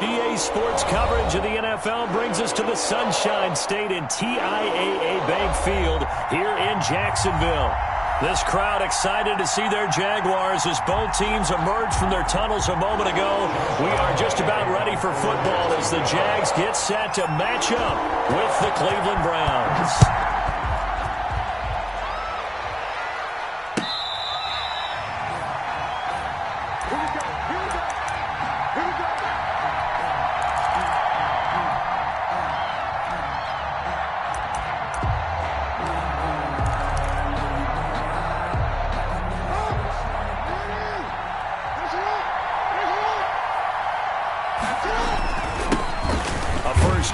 EA Sports coverage of the NFL brings us to the Sunshine State and TIAA Bank Field here in Jacksonville. This crowd excited to see their Jaguars as both teams emerged from their tunnels a moment ago. We are just about ready for football as the Jags get set to match up with the Cleveland Browns.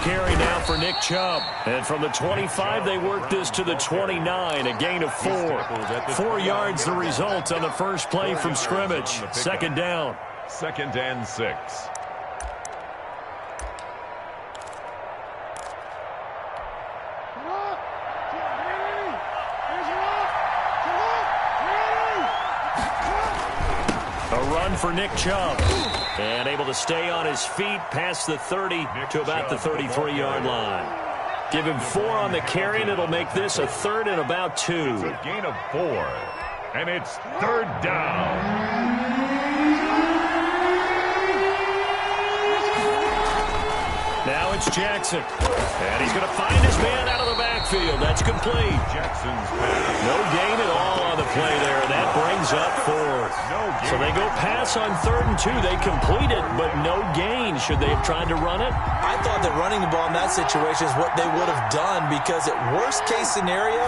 Carry now for Nick Chubb. And from the 25, they work this to the 29, a gain of 4. 4 yards the result on the first play from scrimmage. Second down. 2nd and 6. A run for Nick Chubb. And able to stay on his feet past the 30 to about the 33-yard line. Give him 4 on the carry, and it'll make this a 3rd and about 2. It's a gain of 4, and it's 3rd down. Now it's Jackson. And he's going to find his man out of the backfield. That's complete. Jackson's pass. No gain at all on the play there. That brings up 4th. So they go pass on 3rd and 2. They complete it, but no gain. Should they have tried to run it? I thought that running the ball in that situation is what they would have done, because at worst case scenario,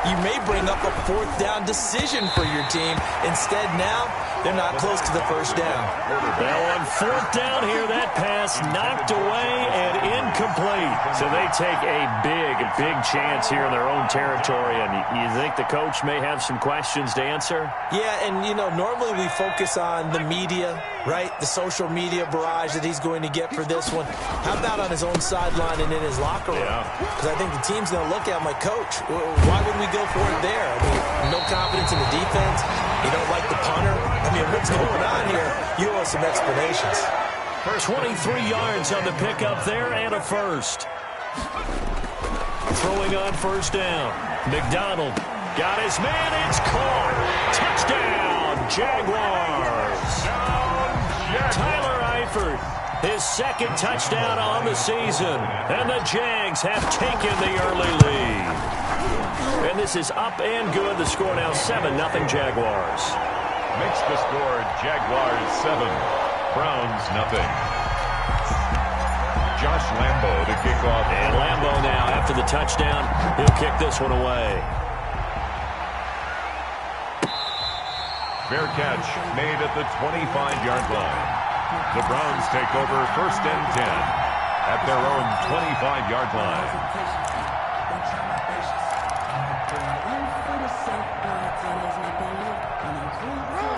you may bring up a 4th down decision for your team. Instead now, they're not close to the first down. Well, on 4th down here, that pass knocked away and incomplete. So they take a big chance here in their own territory. And you think the coach may have some questions to answer? Yeah, and, you know, normally we focus on the media, right? The social media barrage that he's going to get for this one. How about on his own sideline and in his locker room? Because I think the team's going to look at him like, Coach, why would we go for it there? I mean, no confidence in the defense. You don't like the punter. I mean, what's going on here? You owe some explanations. 23 yards on the pickup there and a first. Throwing on first down. McDonald got his man. It's caught. Touchdown, Jaguars. Tyler Eifert, his 2nd touchdown on the season. And the Jags have taken the early lead. And this is up and good. The score now 7-0 Jaguars. Makes the score Jaguars 7, Browns nothing. Josh Lambo to kick off. And Lambo now, after the touchdown, he'll kick this one away. Fair catch made at the 25-yard line. The Browns take over 1st and 10 at their own 25-yard line.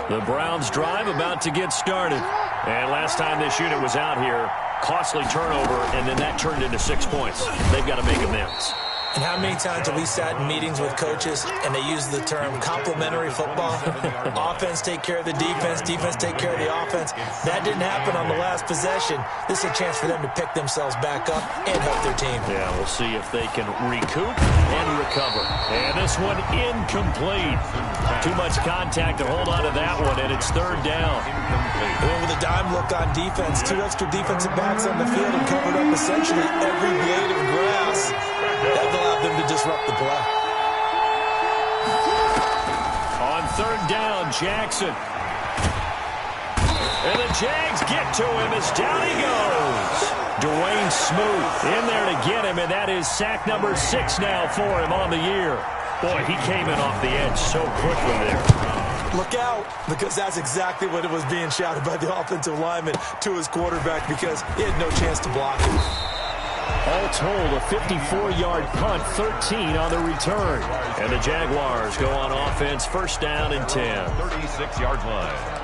The Browns drive about to get started. And last time this unit was out here, costly turnover, and then that turned into 6 points. They've got to make amends. And how many times have we sat in meetings with coaches and they use the term complementary football? Offense take care of the defense, defense take care of the offense. That didn't happen on the last possession. This is a chance for them to pick themselves back up and help their team. Yeah, we'll see if they can recoup and recover. And this one incomplete. Too much contact to hold on to that one, and it's 3rd down. And with a dime look on defense, 2 extra defensive backs on the field and covered up essentially every blade of grass. That allowed them to disrupt the play. On 3rd down, Jackson. And the Jags get to him as down he goes. Dwayne Smoot in there to get him, and that is sack number 6 now for him on the year. Boy, he came in off the edge so quickly there. Look out, because that's exactly what it was being shouted by the offensive lineman to his quarterback, because he had no chance to block him. All told, a 54-yard punt, 13 on the return. And the Jaguars go on offense, 1st down and 10. 36-yard line.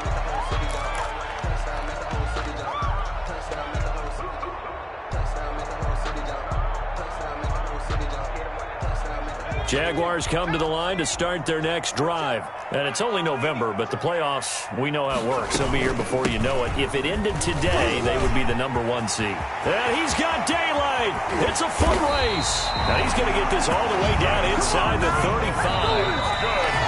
Jaguars come to the line to start their next drive. And it's only November, but the playoffs, we know how it works. They'll be here before you know it. If it ended today, they would be the #1 seed. And he's got daylight. It's a foot race. Now he's going to get this all the way down inside the 35.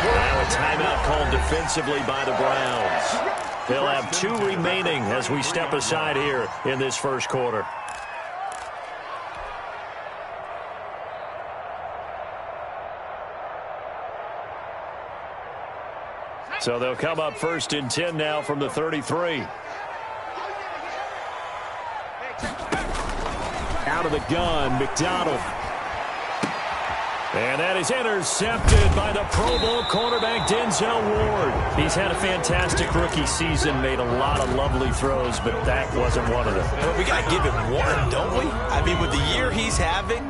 Now a timeout called defensively by the Browns. He'll have 2 remaining as we step aside here in this first quarter. So they'll come up 1st and 10 now from the 33. Out of the gun, McDonald. And that is intercepted by the Pro Bowl cornerback Denzel Ward. He's had a fantastic rookie season, made a lot of lovely throws, but that wasn't one of them. Well, we got to give him one, don't we? I mean, with the year he's having,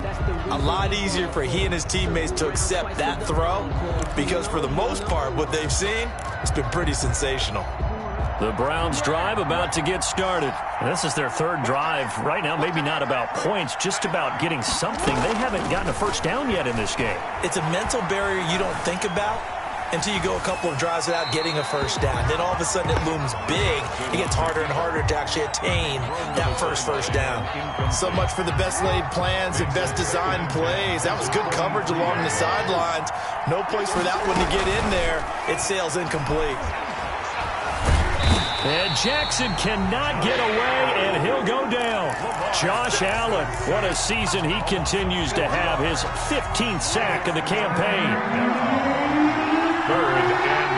a lot easier for he and his teammates to accept that throw because for the most part, what they've seen, it's been pretty sensational. The Browns drive about to get started. And this is their 3rd drive. Right now, maybe not about points, just about getting something. They haven't gotten a first down yet in this game. It's a mental barrier you don't think about until you go a couple of drives without getting a first down. Then all of a sudden it looms big. It gets harder and harder to actually attain that first down. So much for the best laid plans and best designed plays. That was good coverage along the sidelines. No place for that one to get in there. It sails incomplete. And Jackson cannot get away, and he'll go down. Josh Allen, what a season he continues to have. His 15th sack of the campaign. 3rd and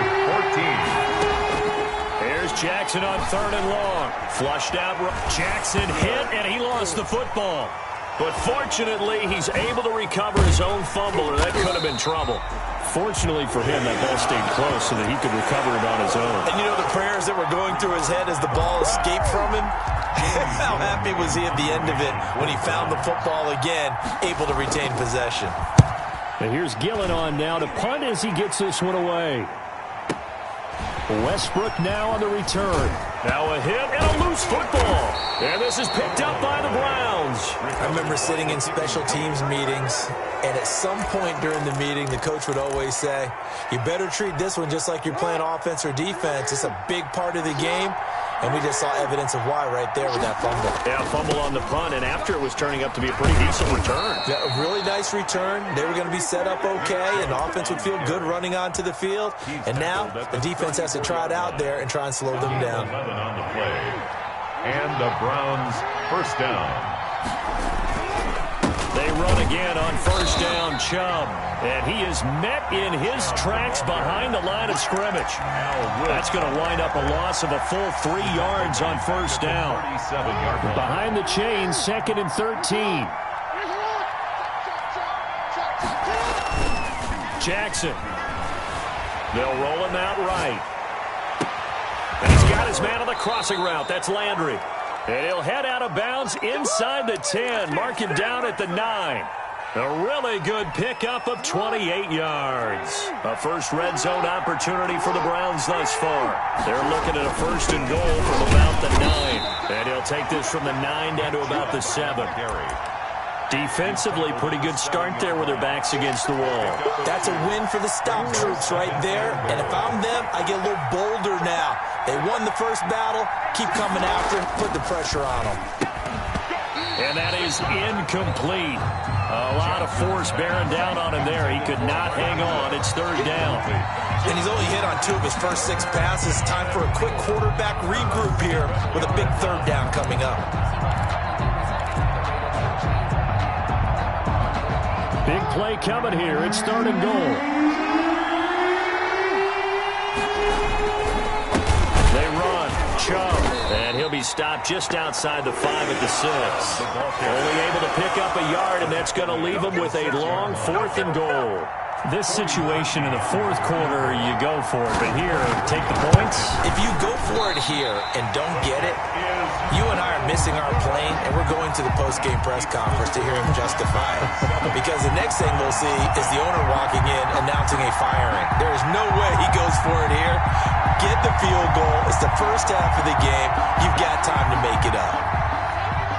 14. Here's Jackson on 3rd and long. Flushed out. Jackson hit, and he lost the football. But fortunately, he's able to recover his own fumble, or that could have been trouble. Fortunately for him, that ball stayed close so that he could recover it on his own. And you know the prayers that were going through his head as the ball escaped from him? How happy was he at the end of it when he found the football again, able to retain possession? And here's Gillen on now to punt as he gets this one away. Westbrook now on the return. Now a hit and a loose football. And this is picked up by the Browns. I remember sitting in special teams meetings, and at some point during the meeting, the coach would always say, you better treat this one just like you're playing offense or defense. It's a big part of the game. And we just saw evidence of why right there with that fumble. Yeah, fumble on the punt, and after it was turning up to be a pretty decent return. Yeah, a really nice return. They were going to be set up okay, and the offense would feel good running onto the field. And now the defense has to try it out there and try and slow them down. 11 on the play. And the Browns first down. They run again on first down, Chubb. And he is met in his tracks behind the line of scrimmage. That's going to wind up a loss of a full 3 yards on first down. Behind the chains, 2nd and 13. Jackson. They'll roll him out right. And he's got his man on the crossing route. That's Landry. And he'll head out of bounds inside the 10. Mark him down at the 9. A really good pickup of 28 yards. A first red zone opportunity for the Browns thus far. They're looking at a 1st and goal from about the 9. And he'll take this from the 9 down to about the 7. Defensively, pretty good start there with their backs against the wall. That's a win for the stop troops right there. And if I'm them, I get a little bolder now. They won the first battle. Keep coming after, put the pressure on them. And that is incomplete. A lot of force bearing down on him there. He could not hang on. It's 3rd down. And he's only hit on 2 of his first 6 passes. Time for a quick quarterback regroup here with a big 3rd down coming up. Big play coming here. It's 3rd and goal. They run. Chubb. And he'll be stopped just outside the 5 at the 6. Only able to pick up a yard, and that's going to leave him with a long 4th and goal. This situation in the 4th quarter, you go for it. But here, take the points. If you go for it here and don't get it, you and I are missing our plane, and we're going to the post-game press conference to hear him justify it. Because the next thing we'll see is the owner walking in announcing a firing. There is no way he goes for it here. Get the field goal. It's the first half of the game. You've got time to make it up.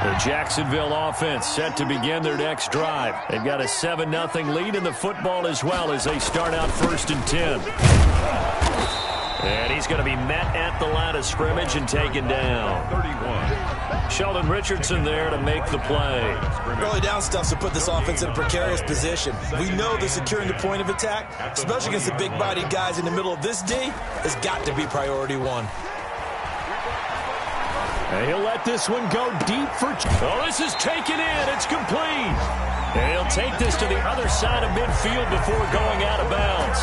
The Jacksonville offense set to begin their next drive. They've got a 7-0 lead in the football as well as they start out 1st and 10. And he's going to be met at the line of scrimmage and taken down. 31. Sheldon Richardson there to make the play. Early down stuff to put this offense in a precarious position. We know they're securing the point of attack, especially against the big-bodied guys in the middle of this D, has got to be priority one. And he'll let this one go deep for... Oh, this is taken in. It's complete. And he'll take this to the other side of midfield before going out of bounds.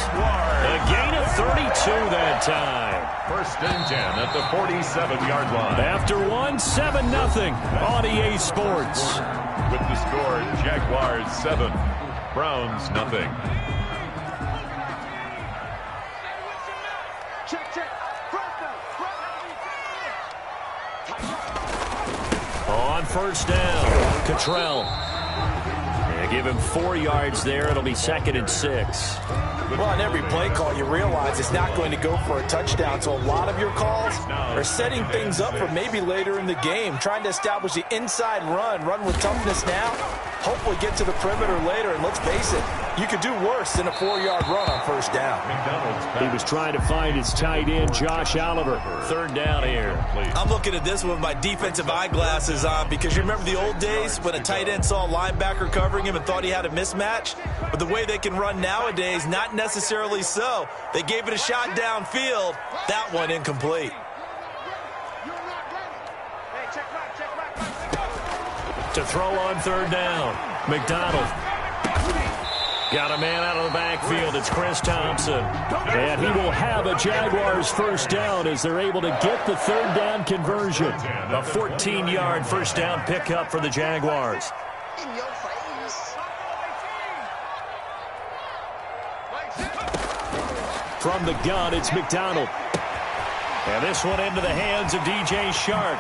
A gain of 32 that time. 1st and 10 at the 47-yard line. After 7-0 on EA Sports. With the score, Jaguars 7, Browns 0. On 1st down, Cottrell. They give him 4 yards there. It'll be 2nd and 6. Well, on every play call, you realize it's not going to go for a touchdown. So a lot of your calls are setting things up for maybe later in the game, trying to establish the inside run with toughness now, hopefully get to the perimeter later. And let's face it, you could do worse than a 4-yard run on 1st down. He was trying to find his tight end, Josh Oliver. 3rd down here. I'm looking at this with my defensive eyeglasses on because you remember the old days when a tight end saw a linebacker covering him and thought he had a mismatch? But the way they can run nowadays, not necessarily so. They gave it a shot downfield. That one incomplete. To throw on 3rd down, McDonald. Got a man out of the backfield. It's Chris Thompson. And he will have a Jaguars 1st down as they're able to get the 3rd down conversion. A 14-yard 1st down pickup for the Jaguars. From the gun, it's McDonald. And this one into the hands of DJ Shark.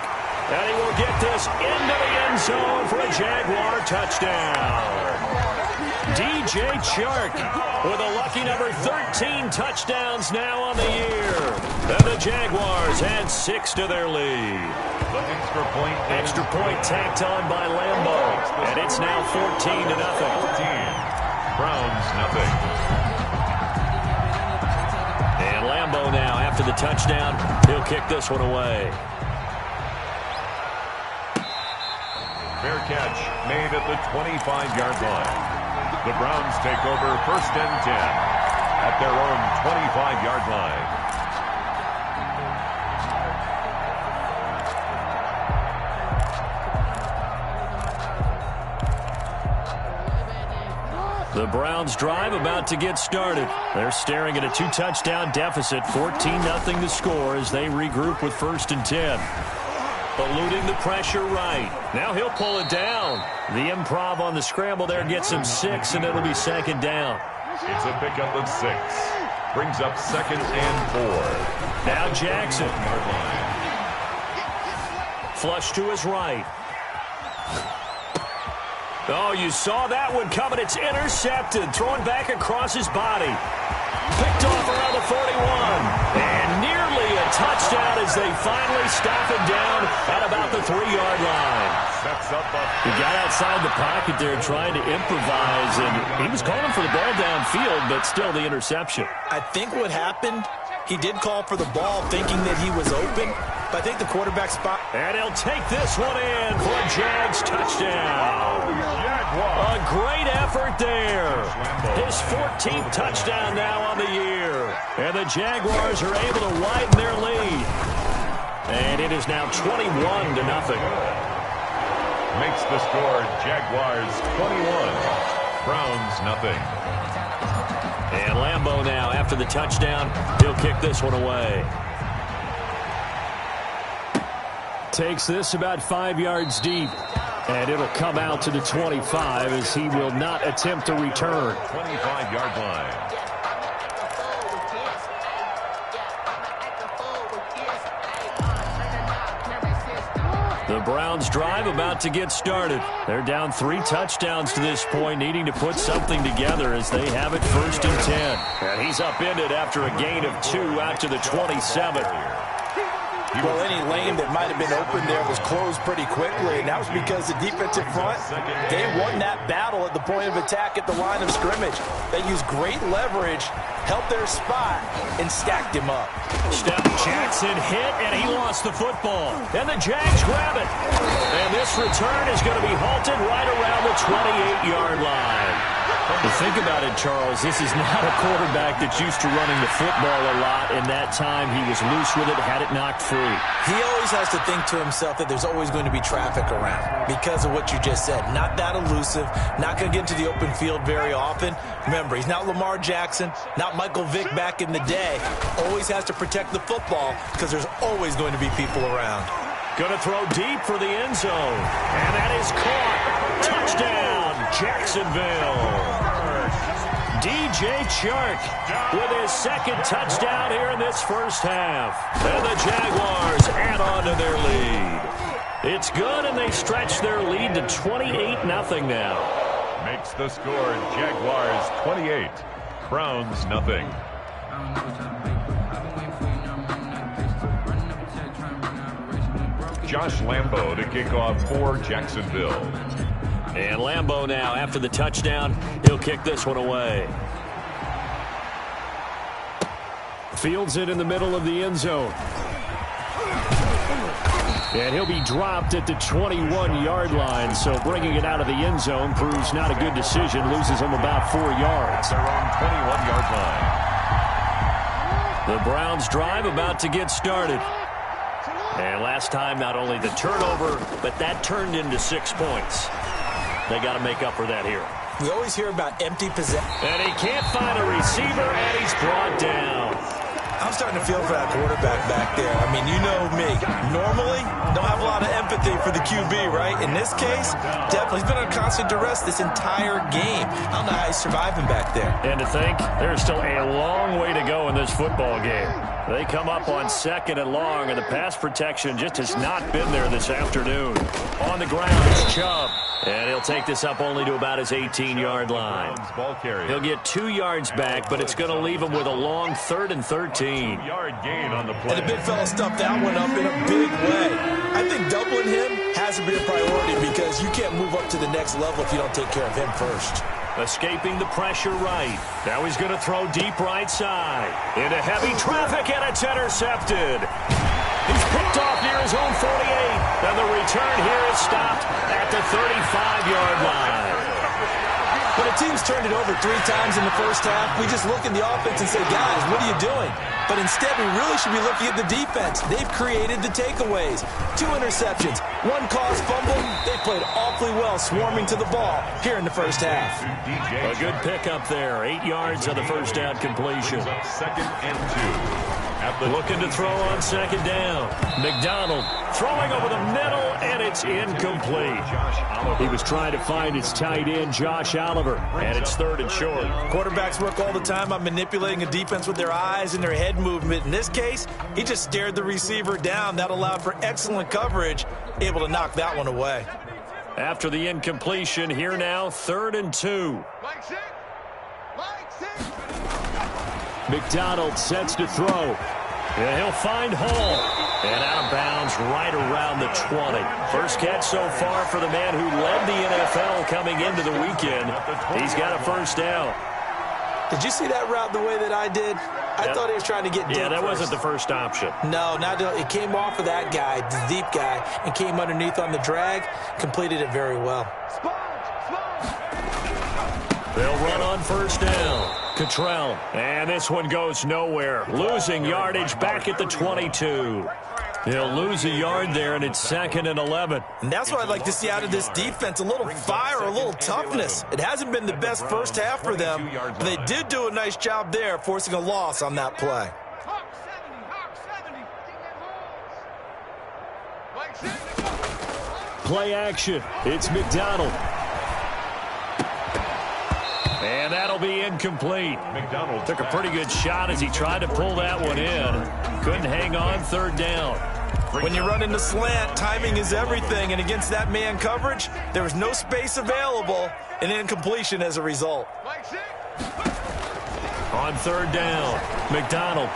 And he will get this into the end zone for a Jaguar touchdown. DJ Chark with a lucky number 13 touchdowns now on the year. And the Jaguars add 6 to their lead. Extra point tacked on by Lambo. And it's now 14-0. Browns 0. And Lambo now, after the touchdown, he'll kick this one away. Fair catch made at the 25-yard line. The Browns take over 1st and 10 at their own 25-yard line. The Browns drive about to get started. They're staring at a 2-touchdown deficit, 14-0 the score as they regroup with 1st and 10. Eluding the pressure right. Now he'll pull it down. The improv on the scramble there gets him 6, and it'll be 2nd down. It's a pickup of 6. Brings up 2nd and 4. Now Jackson. Flush to his right. Oh, you saw that one coming. It's intercepted. Thrown back across his body. Picked off around the 41. And nearly a touchdown as they finally stop him down at about the 3-yard line. He got outside the pocket there trying to improvise, and he was calling for the ball downfield, but still the interception. I think what happened, he did call for the ball thinking that he was open, but I think the quarterback spot. And he'll take this one in for a Jags touchdown. A great effort there. His 14th touchdown now on the year. And the Jaguars are able to widen their lead. And it is now 21-0. Makes the score Jaguars 21, Browns 0. And Lambo now, after the touchdown, he'll kick this one away. Takes this about 5 yards deep. And it'll come out to the 25 as he will not attempt to return. 25-yard line. The Browns drive about to get started. They're down 3 touchdowns to this point, needing to put something together as they have it 1st and 10. And he's upended after a gain of 2 out to the 27. Well, any lane that might have been open there was closed pretty quickly, and that was because the defensive front, they won that battle at the point of attack at the line of scrimmage. They used great leverage, held their spot, and stacked him up. Jackson hit, and he lost the football. And the Jags grab it. And this return is going to be halted right around the 28-yard line. But think about it, Charles. This is not a quarterback that's used to running the football a lot, and that time he was loose with it, had it knocked free. He always has to think to himself that there's always going to be traffic around because of what you just said. Not that elusive, not going to get into the open field very often. Remember, he's not Lamar Jackson, not Michael Vick back in the day. Always has to protect the football because there's always going to be people around. Going to throw deep for the end zone. And that is caught. Touchdown, Jacksonville. DJ Chark with his second touchdown here in this first half. And the Jaguars add on to their lead. It's good, and they stretch their lead to 28-0 now. Makes the score Jaguars 28, Browns nothing. Josh Lambo to kick off for Jacksonville. And Lambo now, after the touchdown, he'll kick this one away. Fields it in the middle of the end zone. And he'll be dropped at the 21-yard line, so bringing it out of the end zone proves not a good decision. Loses him about 4 yards. Their own 21-yard line. The Browns drive about to get started. And last time, not only the turnover, but that turned into 6 points. They got to make up for that here. We always hear about empty possession. And he can't find a receiver, and he's brought down. I'm starting to feel for that quarterback back there. I mean, you know me. Normally, don't have a lot of empathy for the QB, right? In this case, definitely. He's been on constant duress this entire game. I don't know how he's surviving back there. And to think, there's still a long way to go in this football game. They come up on 2nd and long, and the pass protection just has not been there this afternoon. On the ground, it's Chubb. And he'll take this up only to about his 18-yard line. He'll get 2 yards back, but it's going to leave him with a long 3rd and 13. 2-yard gain on the play. And the big fella stuffed that one up in a big way. I think doubling him has to be a priority because you can't move up to the next level if you don't take care of him first. Escaping the pressure right. Now he's going to throw deep right side. Into heavy traffic, and it's intercepted. He's picked off near his own 48. And the return here is stopped at the 35-yard line. When a team's turned it over 3 times in the first half, we just look at the offense and say, guys, what are you doing? But instead, we really should be looking at the defense. They've created the takeaways. 2 interceptions, 1 caused fumble. They played awfully well swarming to the ball here in the first half. A good pickup there. 8 yards on the first down completion. 2nd and 2. Looking to throw on 2nd down. McDonald throwing over the middle, and it's incomplete. He was trying to find his tight end, Josh Oliver, and it's 3rd and short. Quarterbacks work all the time on manipulating a defense with their eyes and their head movement. In this case, he just stared the receiver down. That allowed for excellent coverage, able to knock that one away. After the incompletion, here now, 3rd and 2. McDonald sets to throw. And he'll find Hall. And out of bounds right around the 20. First catch so far for the man who led the NFL coming into the weekend. He's got a first down. Did you see that route the way that I did? I thought he was trying to get deep. Yeah, that wasn't the first option. No, it came off of that guy, the deep guy, and came underneath on the drag. Completed it very well. They'll run on first down. Cottrell, and this one goes nowhere. Losing yardage back at the 22. He'll lose a yard there, and it's 2nd and 11. And that's what I'd like to see out of this defense, a little fire, a little toughness. It hasn't been the best first half for them, but they did do a nice job there, forcing a loss on that play. Play action. It's McDonald. And that'll be incomplete. McDonald took a pretty good shot as he tried to pull that one in. Couldn't hang on, 3rd down. When you run into slant, timing is everything. And against that man coverage, there was no space available, and incompletion as a result. On 3rd down, McDonald.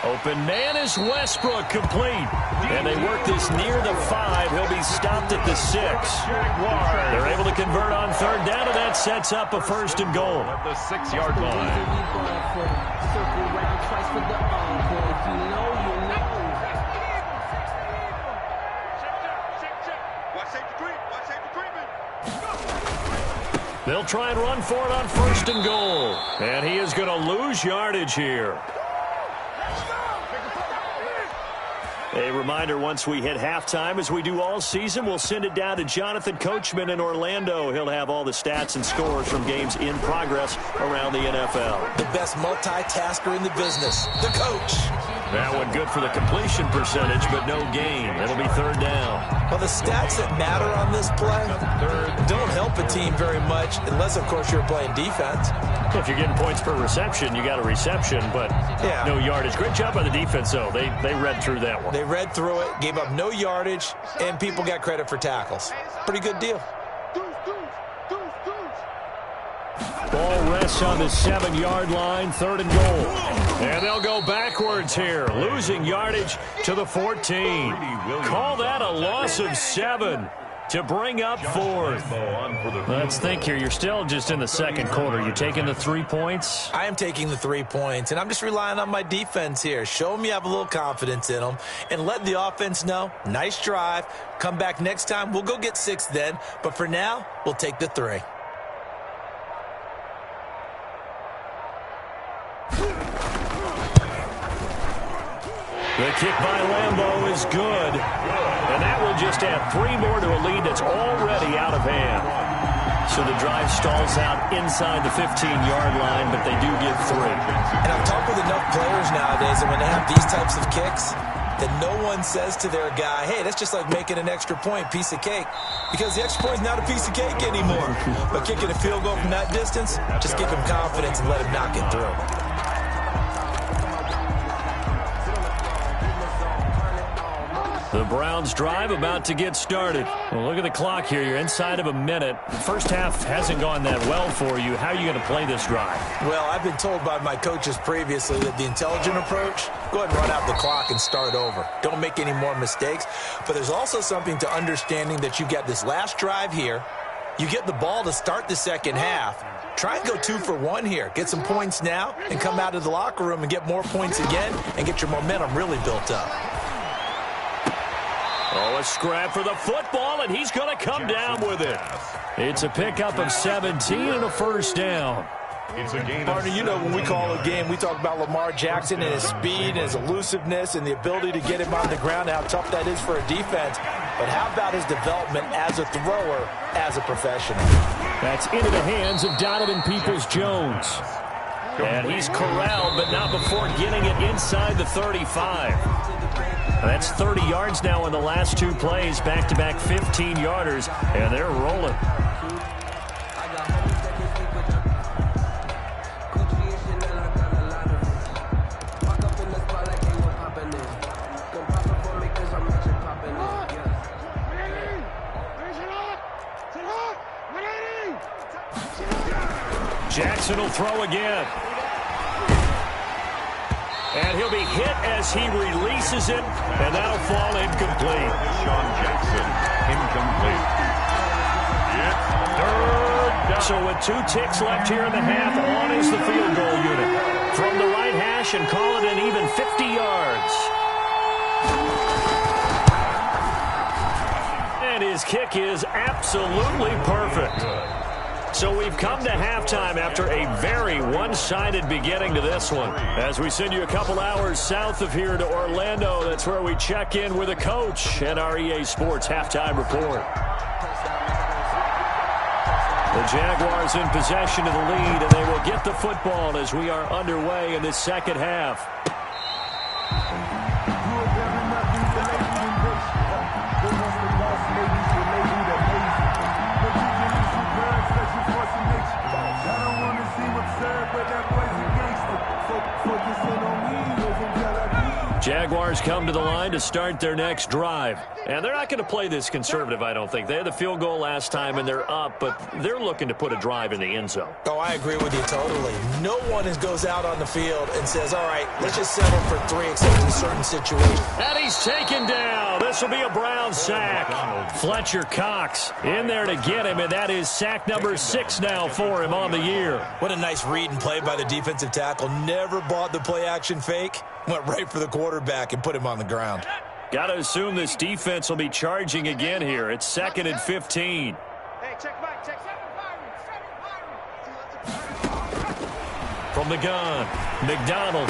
Open man is Westbrook, complete. And they work this near the 5. He'll be stopped at the 6. They're able to convert on third down, and that sets up a first and goal. At the 6-yard line. They'll try and run for it on first and goal. And he is going to lose yardage here. A reminder, once we hit halftime, as we do all season, we'll send it down to Jonathan Coachman in Orlando. He'll have all the stats and scores from games in progress around the NFL. The best multitasker in the business, the coach. That one good for the completion percentage, but no gain. It'll be third down. Well, the stats that matter on this play don't help a team very much, unless, of course, you're playing defense. If you're getting points per reception, you got a reception, but no yardage. Great job by the defense, though. They read through that one. They read through it, gave up no yardage, and people got credit for tackles. Pretty good deal. Ball rests on the 7-yard line, third and goal. And they'll go backwards here, losing yardage to the 14. Call that a loss of 7 to bring up fourth. Let's think here. You're still just in the second quarter. You taking the 3 points? I am taking the 3 points, and I'm just relying on my defense here. Show them you have a little confidence in them, and let the offense know, nice drive. Come back next time. We'll go get 6 then, but for now, we'll take the 3. The kick by Lambeau is good. And that will just add 3 more to a lead that's already out of hand. So the drive stalls out inside the 15-yard line, but they do get 3. And I've talked with enough players nowadays that when they have these types of kicks, that no one says to their guy, hey, that's just like making an extra point, piece of cake. Because the extra point is not a piece of cake anymore. But kicking a field goal from that distance, just give him confidence and let him knock it through. The Browns drive about to get started. Well, look at the clock here. You're inside of a minute. First half hasn't gone that well for you. How are you going to play this drive? Well, I've been told by my coaches previously that the intelligent approach, go ahead and run out the clock and start over. Don't make any more mistakes. But there's also something to understanding that you've got this last drive here. You get the ball to start the second half. Try and go 2 for 1 here. Get some points now and come out of the locker room and get more points again and get your momentum really built up. Oh, a scrap for the football, and he's going to come down with it. It's a pickup of 17 and a first down. It's a gain. Partner, you know when we call a game, we talk about Lamar Jackson and his speed and his elusiveness and the ability to get him on the ground, how tough that is for a defense. But how about his development as a thrower, as a professional? That's into the hands of Donovan Peoples-Jones. And he's corralled, but not before getting it inside the 35. That's 30 yards now in the last 2 plays, back-to-back 15-yarders, and they're rolling. Jackson will throw again. And he'll be hit as he releases it, and that'll fall incomplete. Sean Jackson, incomplete. It's third down. So with 2 ticks left here in the half, on is the field goal unit. From the right hash and call it an even 50 yards. And his kick is absolutely perfect. So we've come to halftime after a very one-sided beginning to this one. As we send you a couple hours south of here to Orlando, that's where we check in with a coach and our EA Sports halftime report. The Jaguars in possession of the lead, and they will get the football as we are underway in this second half. Jaguars come to the line to start their next drive. And they're not going to play this conservative, I don't think. They had the field goal last time, and they're up, but they're looking to put a drive in the end zone. Oh, I agree with you totally. No one goes out on the field and says, all right, let's just settle for 3 except in certain situations. And he's taken down. This will be a Brown sack. Fletcher Cox in there to get him, and that is sack number 6 now for him on the year. What a nice read and play by the defensive tackle. Never bought the play-action fake. Went right for the quarterback and put him on the ground. Got to assume this defense will be charging again here. It's 2nd and 15. From the gun, McDonald.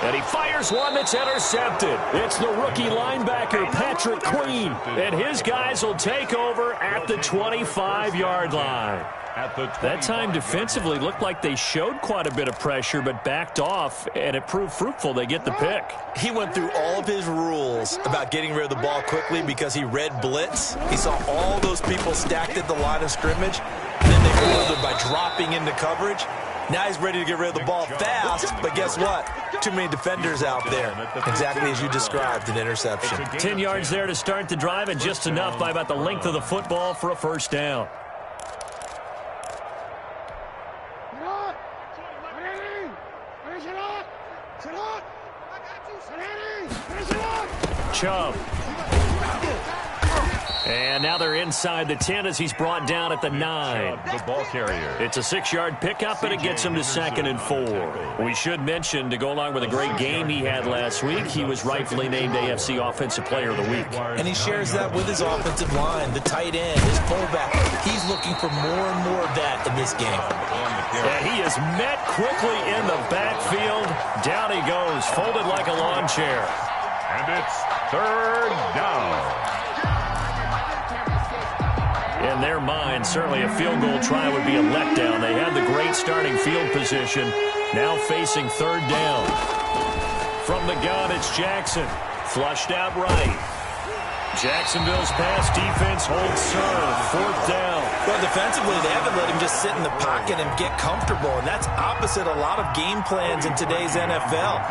And he fires one that's intercepted. It's the rookie linebacker, Patrick Queen. And his guys will take over at the 25-yard line. That time defensively looked like they showed quite a bit of pressure but backed off, and it proved fruitful. They get the pick. He went through all of his rules about getting rid of the ball quickly because he read blitz. He saw all those people stacked at the line of scrimmage, and then they followed it by dropping into coverage. Now he's ready to get rid of the ball fast, but guess what? Too many defenders out there. Exactly as you described, an interception. 10 yards there to start the drive, and just enough by about the length of the football for a first down. Chubb. And now they're inside the 10 as he's brought down at the 9. The ball carrier. It's a 6-yard pickup, and it gets him to 2nd and 4. We should mention, to go along with a great game he had last week, he was rightfully named AFC Offensive Player of the Week. And he shares that with his offensive line, the tight end, his fullback. He's looking for more and more of that in this game. And he is met quickly in the backfield. Down he goes, folded like a lawn chair. And it's 3rd down. In their mind, certainly a field goal try would be a letdown. They had the great starting field position. Now facing 3rd down. From the gun, it's Jackson. Flushed out right. Jacksonville's pass defense holds serve. 4th down. Well, defensively, they haven't let him just sit in the pocket and get comfortable, and that's opposite a lot of game plans in today's NFL.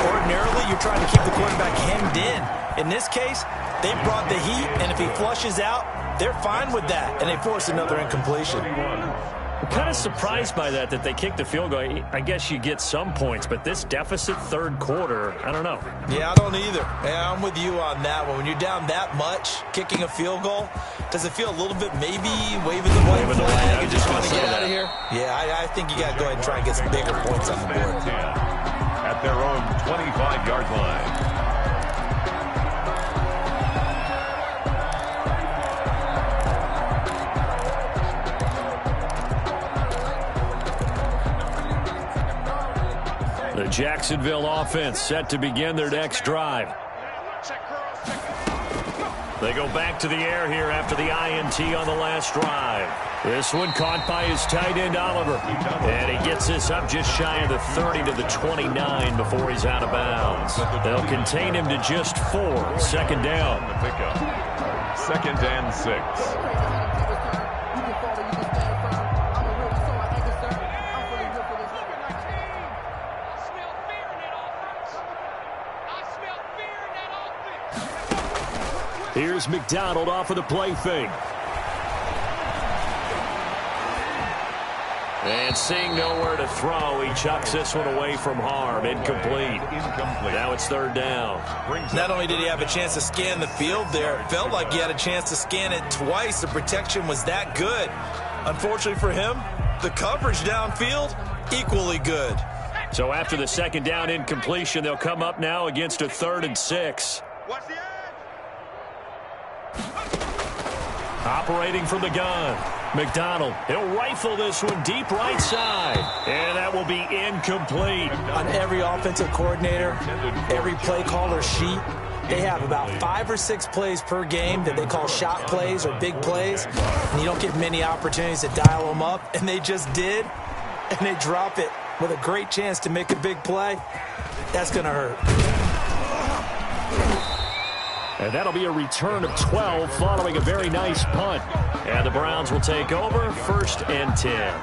Ordinarily, you're trying to keep the quarterback hemmed in. In this case, they brought the heat, and if he flushes out, they're fine with that, and they force another incompletion. I'm kind of surprised by that they kicked the field goal. I guess you get some points, but this deficit 3rd quarter, I don't know. Yeah, I don't either. Yeah, I'm with you on that one. When you're down that much, kicking a field goal, does it feel a little bit maybe waving the white flag and just want to get out of here? Yeah, I think you got to go ahead and try and get some bigger points on the board. At their own 25-yard line. The Jacksonville offense set to begin their next drive. They go back to the air here after the INT on the last drive. This one caught by his tight end, Oliver. And he gets this up just shy of the 30 to the 29 before he's out of bounds. They'll contain him to just 4. 2nd down. 2nd and 6. Here's McDonald off of the play fake. And seeing nowhere to throw, he chucks this one away from harm. Incomplete. Now it's 3rd down. Not only did he have a chance to scan the field there, it felt like he had a chance to scan it twice. The protection was that good. Unfortunately for him, the coverage downfield, equally good. So after the 2nd down incompletion, they'll come up now against a 3rd and 6. Operating from the gun, McDonald. He'll rifle this one deep right side. And that will be incomplete. On every offensive coordinator, every play caller sheet, they have about 5 or 6 plays per game that they call shot plays or big plays. And you don't get many opportunities to dial them up. And they just did. And they drop it with a great chance to make a big play. That's going to hurt. And that'll be a return of 12 following a very nice punt. And the Browns will take over 1st and 10.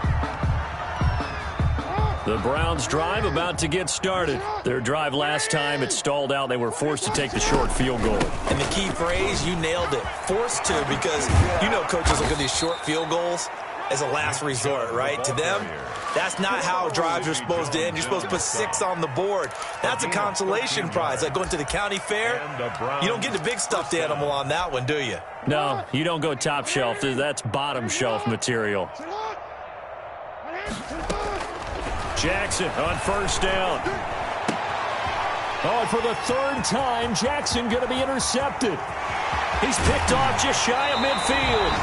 The Browns' drive about to get started. Their drive last time, it stalled out. They were forced to take the short field goal. And the key phrase, you nailed it, forced to, because you know coaches look at these short field goals as a last resort, right? To them, that's not how drives are supposed to end. You're supposed to put 6 on the board. That's a consolation prize. Like going to the county fair, you don't get the big stuffed animal on that one, do you? No, you don't go top shelf. That's bottom shelf material. Jackson on first down. Oh, and for the 3rd time, Jackson going to be intercepted. He's picked off just shy of midfield.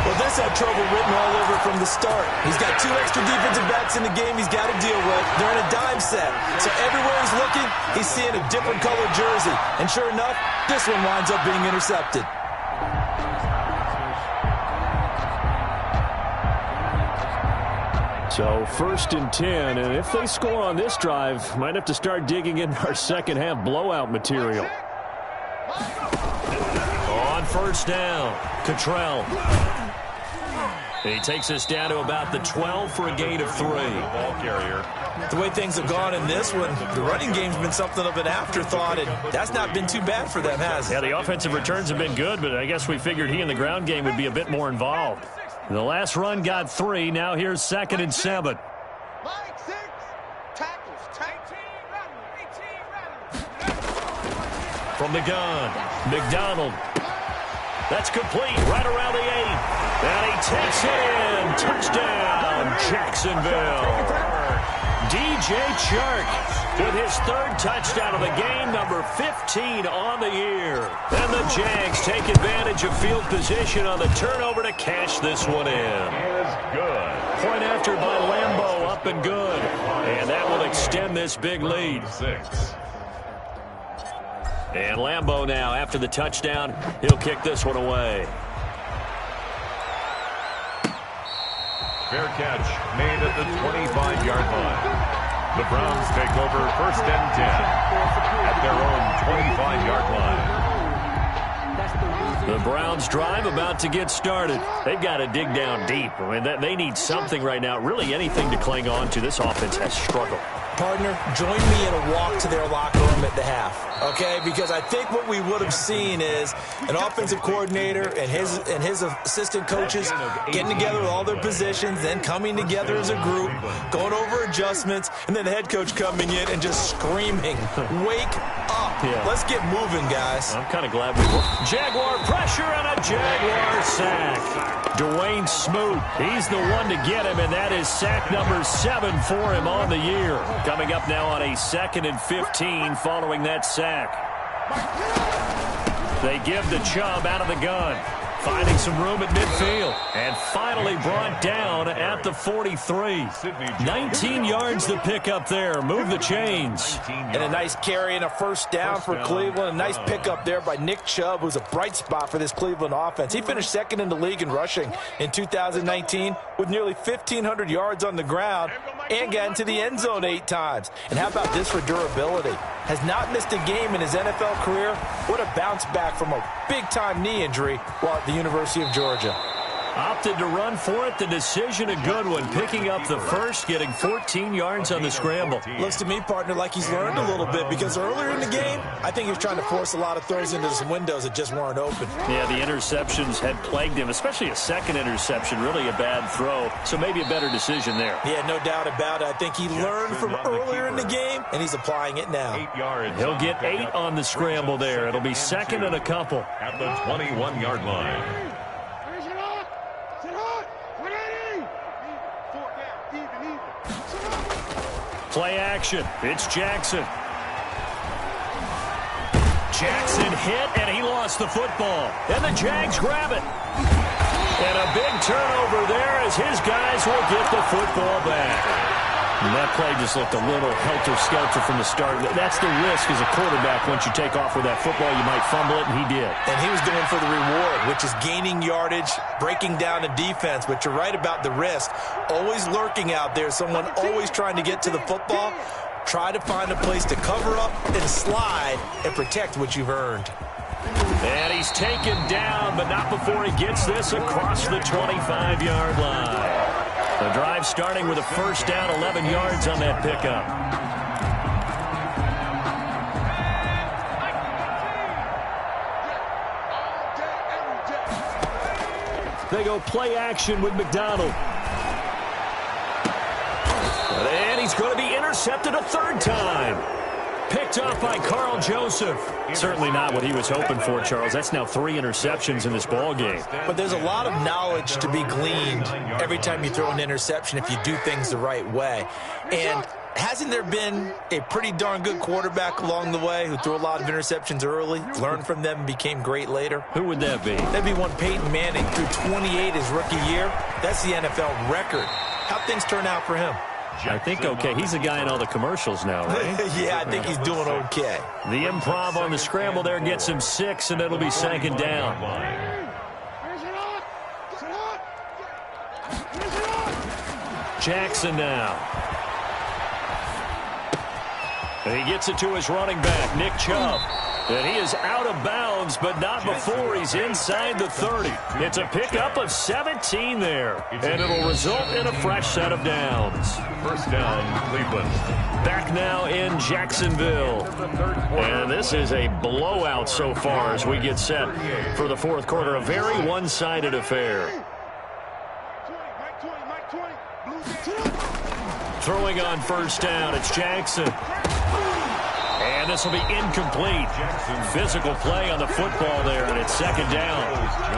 Well, this had trouble written all over from the start. He's got 2 extra defensive backs in the game he's got to deal with. They're in a dime set. So everywhere he's looking, he's seeing a different colored jersey. And sure enough, this one winds up being intercepted. So 1st and 10, and if they score on this drive, might have to start digging in our second half blowout material. On first down, Cottrell. He takes us down to about the 12 for a gain of 3. Ball carrier. The way things have gone in this one, the running game's been something of an afterthought, and that's not been too bad for them, has it? Yeah, the offensive returns have been good, but I guess we figured he in the ground game would be a bit more involved. The last run got 3. Now here's 2nd and 7. From the gun, McDonald. That's complete right around the 8. And he takes it in. Touchdown, Jacksonville. DJ Chark with his 3rd touchdown of the game, number 15 on the year. And the Jags take advantage of field position on the turnover to cash this one in. Is good. Point after by Lambeau, up and good. And that will extend this big lead. 6. And Lambeau now, after the touchdown, he'll kick this one away. Fair catch made at the 25-yard line. The Browns take over 1st and 10 at their own 25-yard line. The Browns' drive about to get started. They've got to dig down deep. I mean, they need something right now, really anything to cling on to. This offense has struggled. Partner, join me in a walk to their locker room at the half, okay? Because I think what we would have seen is an offensive coordinator and his assistant coaches getting together with all their positions, then coming together as a group, going over adjustments, and then the head coach coming in and just screaming, "Wake up. Yeah. Let's get moving, guys." I'm kind of glad we were. Jaguar pressure and a Jaguar sack. Dwayne Smoot, he's the one to get him, and that is sack number 7 for him on the year. Coming up now on a 2nd and 15 following that sack. They give the Chubb out of the gun. Finding some room at midfield. And finally brought down at the 43. 19 yards to pick up there. Move the chains. And a nice carry and a 1st down for Cleveland. A nice pickup there by Nick Chubb, who's a bright spot for this Cleveland offense. He finished 2nd in the league in rushing in 2019 with nearly 1,500 yards on the ground and got into the end zone 8 times. And how about this for durability? Has not missed a game in his NFL career. What a bounce back from a big-time knee injury while at the University of Georgia. Opted to run for it. The decision a good one. Picking up the 1st, getting 14 yards on the scramble. Looks to me, partner, like he's learned a little bit because earlier in the game, I think he was trying to force a lot of throws into some windows that just weren't open. Yeah, the interceptions had plagued him, especially a 2nd interception. Really a bad throw, so maybe a better decision there. Yeah, no doubt about it. I think he learned from earlier in the game, and he's applying it now. 8 yards. He'll get 8 on the scramble there. It'll be 2nd and a couple. At the 21-yard line. Play action. It's Jackson. Jackson hit, and he lost the football. And the Jags grab it. And a big turnover there as his guys will get the football back. And that play just looked a little helter-skelter from the start. That's the risk as a quarterback. Once you take off with that football, you might fumble it, and he did. And he was going for the reward, which is gaining yardage, breaking down a defense. But you're right about the risk. Always lurking out there, someone always trying to get to the football. Try to find a place to cover up and slide and protect what you've earned. And he's taken down, but not before he gets this across the 25-yard line. The drive starting with a first down, 11 yards on that pickup. They go play action with McDonald. And he's going to be intercepted a third time. Picked off by Carl Joseph. Certainly not what he was hoping for, Charles. That's now 3 interceptions in this ball game. But there's a lot of knowledge to be gleaned every time you throw an interception if you do things the right way. And hasn't there been a pretty darn good quarterback along the way who threw a lot of interceptions early, learned from them, and became great later? Who would that be? That'd be one Peyton Manning, threw 28 his rookie year. That's the NFL record. How'd things turn out for him? I think okay. He's a guy in all the commercials now, right? Yeah, I think he's doing okay. The improv on the scramble there gets him 6, and it'll be second down. Jackson now. And he gets it to his running back, Nick Chubb. And he is out of bounds, but not before he's inside the 30. It's a pickup of 17 there, and it'll result in a fresh set of downs. First down, Cleveland. Back now in Jacksonville. And this is a blowout so far as we get set for the fourth quarter. A very one-sided affair. Throwing on first down, it's Jackson. And this will be incomplete. Physical play on the football there, and it's second down.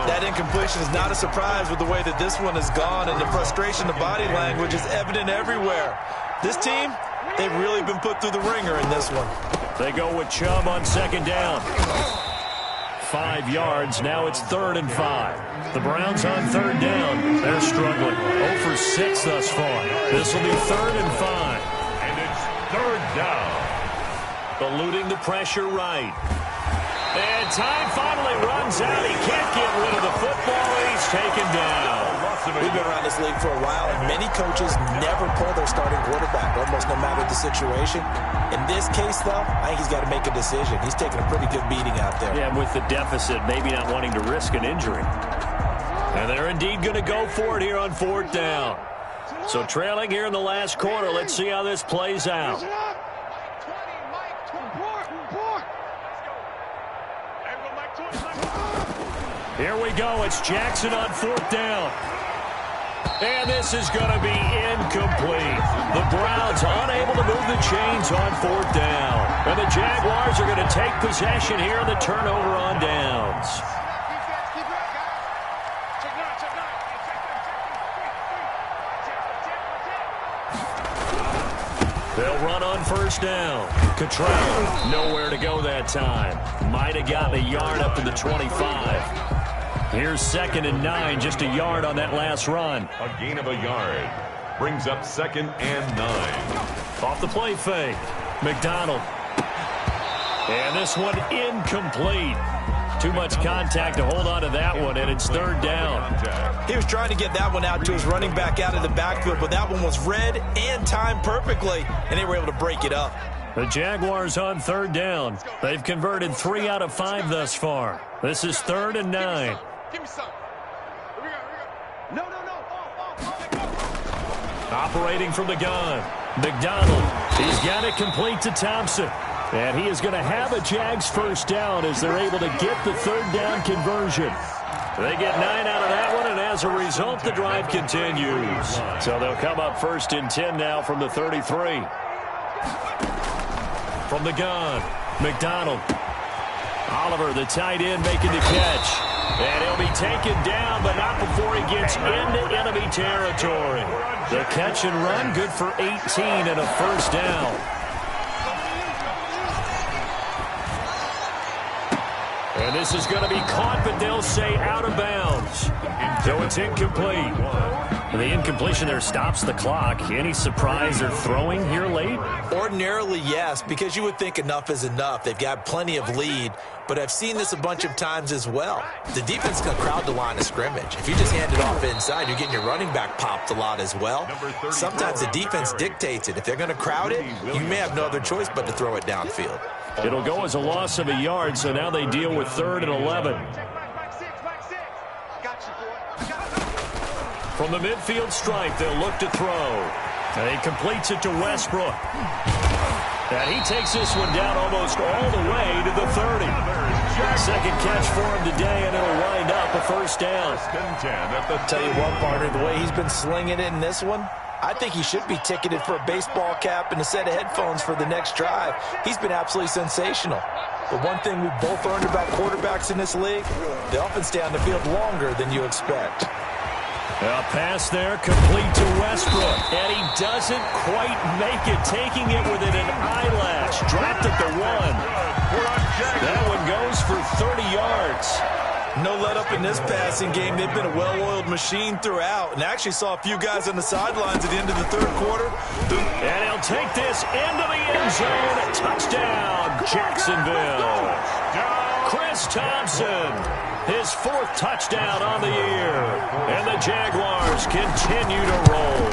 That incompletion is not a surprise with the way that this one has gone, and the frustration, the body language is evident everywhere. This team, they've really been put through the ringer in this one. They go with Chubb on second down. 5 yards. Now it's 3rd and 5. The Browns on third down. They're struggling. 0 for 6 thus far. This will be 3rd and 5. And it's 3rd down. Eluding the pressure right. And time finally runs out. He can't get rid of the football, and he's taken down. We've been around this league for a while, and many coaches never pull their starting quarterback, almost no matter the situation. In this case, though, I think he's got to make a decision. He's taking a pretty good beating out there. Yeah, with the deficit, maybe not wanting to risk an injury. And they're indeed going to go for it here on 4th down. So trailing here in the last quarter, let's see how this plays out. Here we go. It's Jackson on 4th down. And this is going to be incomplete. The Browns unable to move the chains on 4th down. And the Jaguars are going to take possession here in the turnover on downs. They'll run on first down. Cottrell, nowhere to go that time. Might have gotten a yard up to the 25. Here's 2nd and 9, just a yard on that last run. A gain of a yard. Brings up 2nd and 9. Off the play fake. McDonald. And this one incomplete. Too much contact to hold on to that one, and it's 3rd down. He was trying to get that one out to his running back out of the backfield, but that one was read and timed perfectly, and they were able to break it up. The Jaguars on 3rd down. They've converted 3 out of 5 thus far. This is 3rd and 9. Give me some. Here we go. No. Operating from the gun. McDonald. He's got it complete to Thompson. And he is going to have a Jags first down as they're able to get the 3rd down conversion. They get 9 out of that one, and as a result, the drive continues. So they'll come up 1st and 10 now from the 33. From the gun, McDonald. Oliver, the tight end, making the catch. And he'll be taken down, but not before he gets into enemy territory. The catch and run, good for 18 and a first down. And this is going to be caught, but they'll say out of bounds. So it's incomplete. And the incompletion there stops the clock. Any surprise they're throwing here late? Ordinarily, yes, because you would think enough is enough. They've got plenty of lead, but I've seen this a bunch of times as well. The defense is going to crowd the line of scrimmage. If you just hand it off inside, you're getting your running back popped a lot as well. Sometimes the defense dictates it. If they're going to crowd it, you may have no other choice but to throw it downfield. It'll go as a loss of a yard, so now they deal with 3rd and 11. From the midfield stripe, they'll look to throw. And he completes it to Westbrook. And he takes this one down almost all the way to the 30. Second catch for him today, and it'll wind up a first down. Tell you what, partner, the way he's been slinging it in this one, I think he should be ticketed for a baseball cap and a set of headphones for the next drive. He's been absolutely sensational. But one thing we've both learned about quarterbacks in this league, they often stay on the field longer than you expect. A pass there, complete to Westbrook. And he doesn't quite make it, taking it within an eyelash. Dropped at the 1. That one goes for 30 yards. No let up in this passing game. They've been a well-oiled machine throughout. And I actually saw a few guys on the sidelines at the end of the third quarter. And he'll take this into the end zone. Touchdown, Jacksonville. Chris Thompson, his 4th touchdown on the year. And the Jaguars continue to roll.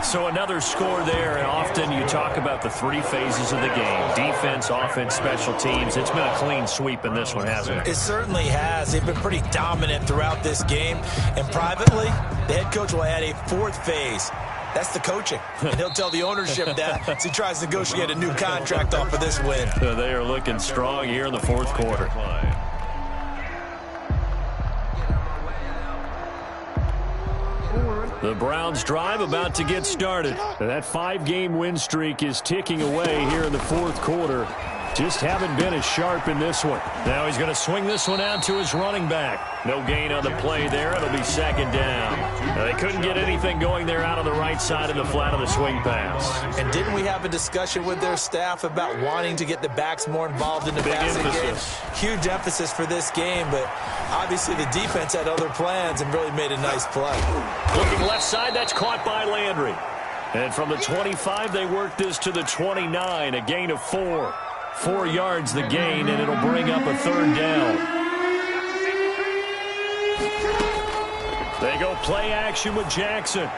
So another score there, and often you talk about the 3 phases of the game. Defense, offense, special teams. It's been a clean sweep in this one, hasn't it? It certainly has. They've been pretty dominant throughout this game. And privately, the head coach will add a 4th phase. That's the coaching. And he'll tell the ownership that as he tries to negotiate a new contract off of this win. They are looking strong here in the 4th quarter. The Browns drive about to get started. That 5-game win streak is ticking away here in the 4th quarter. Just haven't been as sharp in this one. Now he's going to swing this one out to his running back. No gain on the play there. It'll be 2nd down. Now, they couldn't get anything going there out on the right side of the flat of the swing pass. And didn't we have a discussion with their staff about wanting to get the backs more involved in the passing game? Huge emphasis for this game, but obviously the defense had other plans and really made a nice play. Looking left side, that's caught by Landry. And from the 25, they work this to the 29, a gain of 4. 4 yards the gain, and it'll bring up a 3rd down. They go play action with Jackson.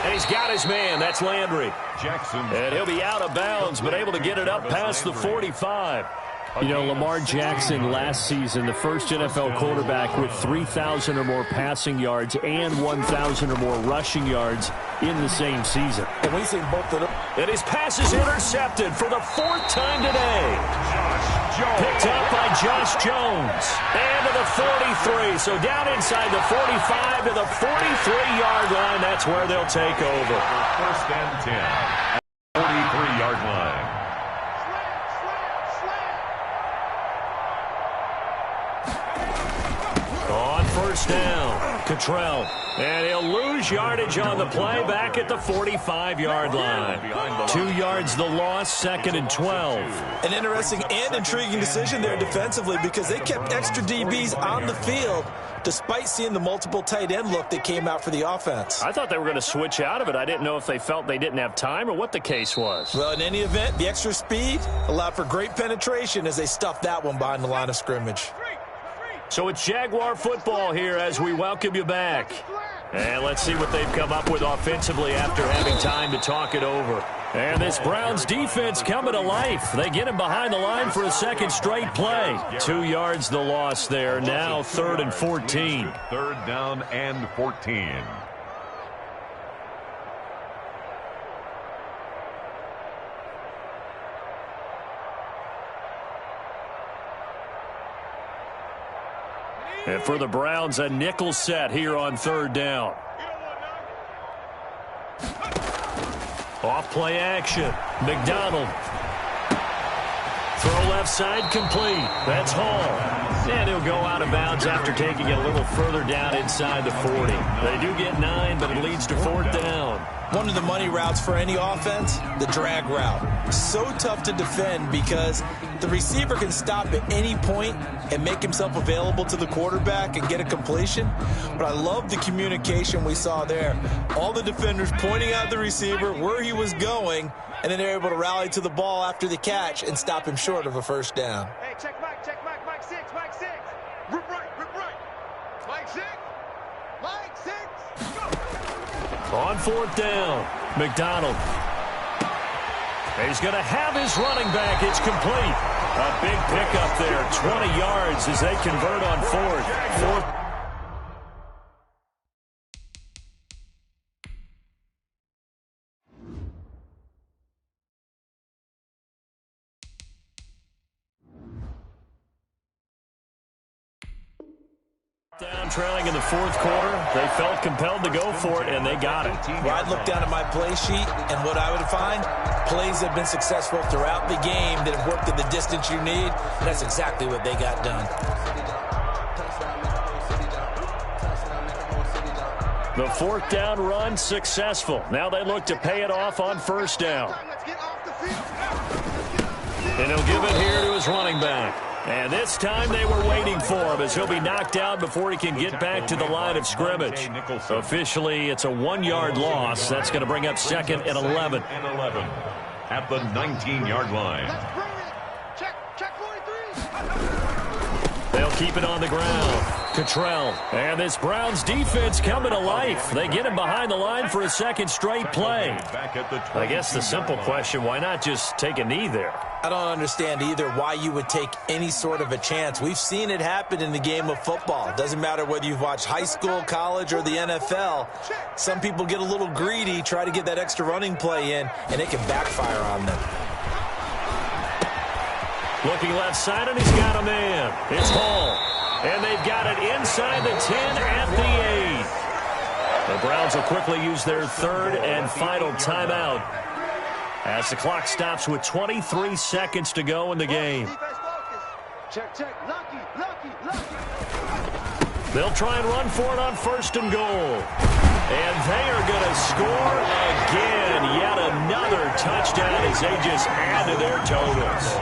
And he's got his man. That's Landry. Jackson. And he'll be out of bounds, but able to get it up past the 45. You know, Lamar Jackson last season, the first NFL quarterback with 3,000 or more passing yards and 1,000 or more rushing yards in the same season. And we've seen both of them. And his pass is intercepted for the 4th time today. Picked up by Josh Jones. And to the 43. So down inside the 45 to the 43-yard line. That's where they'll take over. 1st and 10. 43-yard line. On 1st down, Cottrell. And he'll lose yardage on the play back at the 45-yard line. 2 yards the loss, 2nd and 12. An interesting and intriguing decision there defensively because they kept extra DBs on the field despite seeing the multiple tight end look that came out for the offense. I thought they were going to switch out of it. I didn't know if they felt they didn't have time or what the case was. Well, in any event, the extra speed allowed for great penetration as they stuffed that one behind the line of scrimmage. So it's Jaguar football here as we welcome you back. And let's see what they've come up with offensively after having time to talk it over. And this Browns defense coming to life. They get him behind the line for a 2nd straight play. 2 yards the loss there. Now 3rd and 14. 3rd down and 14. And for the Browns, a nickel set here on 3rd down. Off play action. McDonald. Throw left side complete. That's Hall. And he'll go out of bounds after taking it a little further down inside the 40. They do get 9, but it leads to 4th down. One of the money routes for any offense, the drag route. So tough to defend because the receiver can stop at any point and make himself available to the quarterback and get a completion. But I love the communication we saw there. All the defenders pointing out the receiver, where he was going, and then they're able to rally to the ball after the catch and stop him short of a 1st down. Hey, check Mike 6, Mike 6. Rip right. Mike 6, go. On 4th down, McDonald. He's going to have his running back. It's complete. A big pickup there, 20 yards as they convert on 4th. Down trailing in the fourth quarter. They felt compelled to go for it, and they got it. Well, I'd look down at my play sheet, and what I would find, plays have been successful throughout the game that have worked at the distance you need, and that's exactly what they got done. The fourth down run successful. Now they look to pay it off on first down. And he'll give it here to his running back. And this time they were waiting for him as he'll be knocked out before he can get back to the line of scrimmage. Officially, it's a 1-yard loss. That's going to bring up second and 11. At the 19-yard line. Check 43. They'll keep it on the ground. Cottrell. And this Browns defense coming to life. They get him behind the line for a second straight play. I guess the simple question, why not just take a knee there? I don't understand either why you would take any sort of a chance. We've seen it happen in the game of football. It doesn't matter whether you've watched high school, college, or the NFL. Some people get a little greedy, try to get that extra running play in, and it can backfire on them. Looking left side, and he's got a man. It's Hall. And they've got it inside the 10 at the 8. The Browns will quickly use their third and final timeout as the clock stops with 23 seconds to go in the game. Check. Lucky. They'll try and run for it on first and goal. And they are going to score again. Yet another touchdown as they just add to their totals.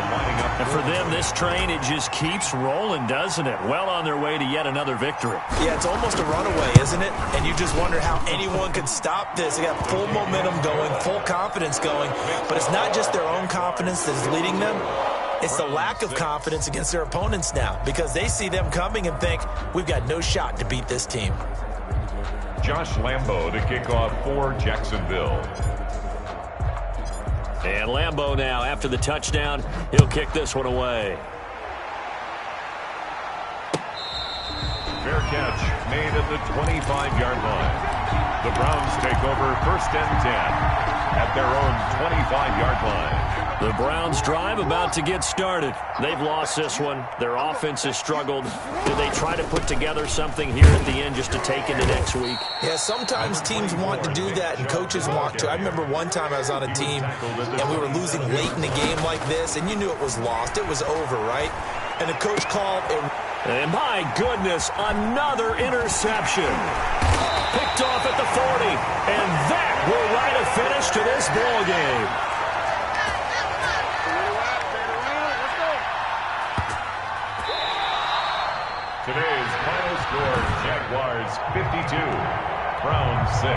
And for them, this train, it just keeps rolling, doesn't it? Well on their way to yet another victory. Yeah, it's almost a runaway, isn't it? And you just wonder how anyone could stop this. They got full momentum going, full confidence going. But it's not just their own confidence that is leading them. It's the lack of confidence against their opponents now because they see them coming and think, we've got no shot to beat this team. Josh Lambo to kick off for Jacksonville. And Lambo now, after the touchdown, he'll kick this one away. Fair catch made at the 25-yard line. The Browns take over first and 10 at their own 25-yard line. The Browns drive about to get started. They've lost this one. Their offense has struggled. Do they try to put together something here at the end just to take into next week? Yeah, sometimes teams want to do that and coaches want to. I remember one time I was on a team and we were losing late in the game like this and you knew it was lost. It was over, right? And the coach called it. And my goodness, another interception. Picked off at the 40. And that will write a finish to this ball game. Today's final score, Jaguars 52, Browns 6.